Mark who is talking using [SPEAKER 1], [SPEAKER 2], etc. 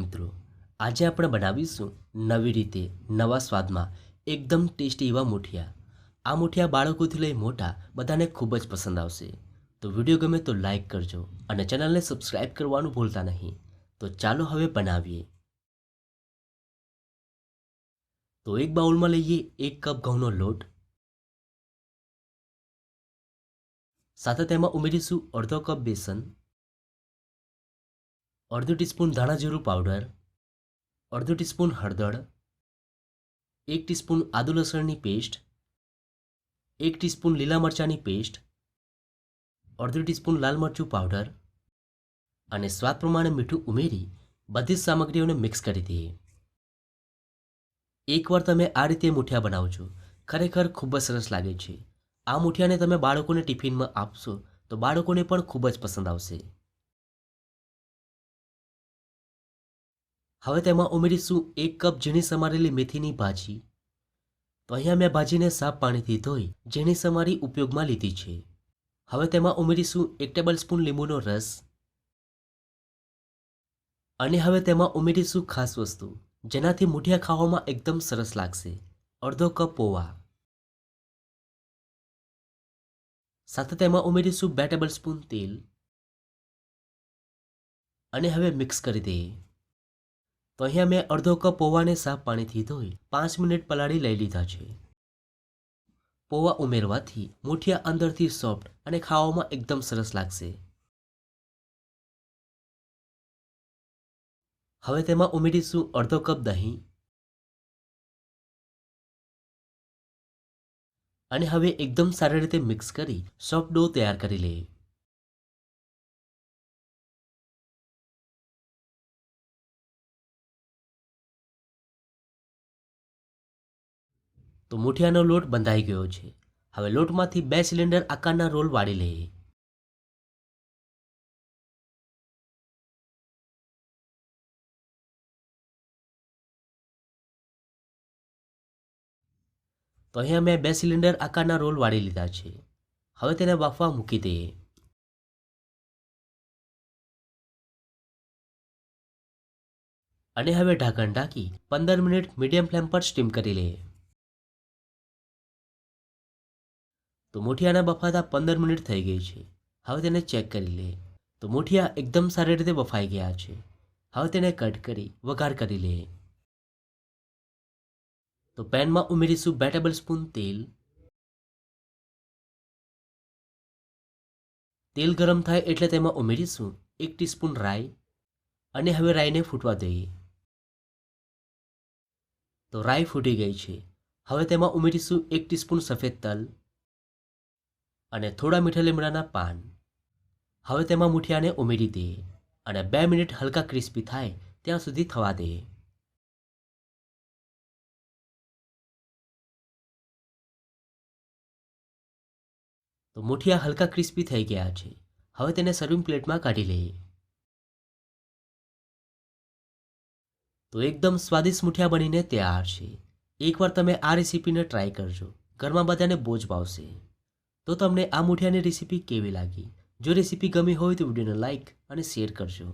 [SPEAKER 1] મિત્રો, આજે આપણે બનાવીશું નવી રીતે નવા સ્વાદમાં એકદમ ટેસ્ટી એવા મુઠિયા. આ મુઠિયા બાળકોથી લઈ મોટા બધાને ખૂબ જ પસંદ આવશે. તો વિડીયો ગમે તો લાઈક કરજો અને ચેનલને સબસ્ક્રાઈબ કરવાનું ભૂલતા નહીં. તો ચાલો હવે બનાવીએ. તો એક બાઉલમાં લઈએ 1 કપ ઘઉંનો લોટ. સાથે તેમાં ઉમેરીશું અડધો કપ બેસન, અડધો ટીસ્પૂન ધાણા જીરું પાવડર, અડધો ટીસ્પૂન હળદર, 1 ટીસ્પૂન આદુ લસણની પેસ્ટ, 1 ટીસ્પૂન લીલા મરચાંની પેસ્ટ, અડધો ટીસ્પૂન લાલ મરચું પાવડર અને સ્વાદ પ્રમાણે મીઠું ઉમેરી બધી જ સામગ્રીઓને મિક્સ કરી દઈએ. એકવાર તમે આ રીતે મુઠિયા બનાવજો, ખરેખર ખૂબ જ સરસ લાગે છે. આ મુઠિયાને તમે બાળકોને ટિફિનમાં આપશો તો બાળકોને પણ ખૂબ જ પસંદ આવશે. હવે તેમાં ઉમેરીશું 1 કપ ઝીણી સમારેલી મેથીની ભાજી. તો અહીંયા મેં ભાજીને સાફ પાણીથી ધોઈ ઝીણી સમારી ઉપયોગમાં લીધી છે. હવે તેમાં ઉમેરીશું 1 ટેબલસ્પૂન લીંબુનો રસ અને હવે તેમાં ઉમેરીશું ખાસ વસ્તુ જેનાથી મુઠિયા ખાવામાં એકદમ સરસ લાગશે, અડધો કપ પૌવા. સાથે તેમાં ઉમેરીશું 2 ટેબલસ્પૂન તેલ અને હવે મિક્સ કરી દઈએ. તો અહીંયા મેં અડધો કપ પૌવાને સાફ પાણીથી ધોઈ 5 મિનિટ પલાળી લઈ લીધા છે. પૌવા ઉમેરવાથી મુઠિયા અંદરથી સોફ્ટ અને ખાવામાં એકદમ સરસ લાગશે. હવે તેમાં ઉમેરીશું અડધો કપ દહીં અને હવે એકદમ સારી રીતે મિક્સ કરી સોફ્ટ ડો તૈયાર કરી લઈએ. તો મુઠિયાનો લોટ બંધાઈ ગયો છે. હવે લોટમાંથી 2 સિલિન્ડર આકારના રોલ વાળી લઈએ. તો અહીંયા મેં 2 સિલિન્ડર આકારના રોલ વાળી લીધા છે. હવે તેને બાફવા મૂકી દઈએ. અને હવે ઢાંકણ ઢાંકી 15 મિનિટ મીડિયમ ફ્લેમ પર સ્ટીમ કરી લઈએ. તો મુઠિયાના બફાતા 15 મિનિટ થઈ ગઈ છે. હવે તેને ચેક કરી લઈએ. તો મુઠિયા એકદમ સારી રીતે બફાઈ ગયા છે. હવે તેને કટ કરી વઘાર કરી લઈએ. તો પેનમાં ઉમેરીશું 2 ટેબલસ્પૂન તેલ. તેલ ગરમ થાય એટલે તેમાં ઉમેરીશું 1 ટીસ્પૂન રાઈ અને હવે રાઈને ફૂટવા દઈએ. તો રાઈ ફૂટી ગઈ છે. હવે તેમાં ઉમેરીશું 1 ટીસ્પૂન સફેદ તલ અને થોડા મીઠા લીમડાના પાન. હવે તેમાં મુઠિયાને ઉમેરી દઈએ અને 2 મિનિટ હલકા ક્રિસ્પી થાય ત્યાં સુધી થવા દઈએ. તો મુઠિયા હલકા ક્રિસ્પી થઈ ગયા છે. હવે તેને સર્વિંગ પ્લેટમાં કાઢી લઈએ. તો એકદમ સ્વાદિષ્ટ મુઠિયા બનીને તૈયાર છે. એકવાર તમે આ રેસીપીને ટ્રાય કરજો, ઘરમાં બધાને બહુ જ ભાવશે. તો તમને આ મુઠિયાની રેસીપી કેવી લાગી? જો રેસીપી ગમી હોય તો વિડીયોને લાઈક અને શેર કરજો.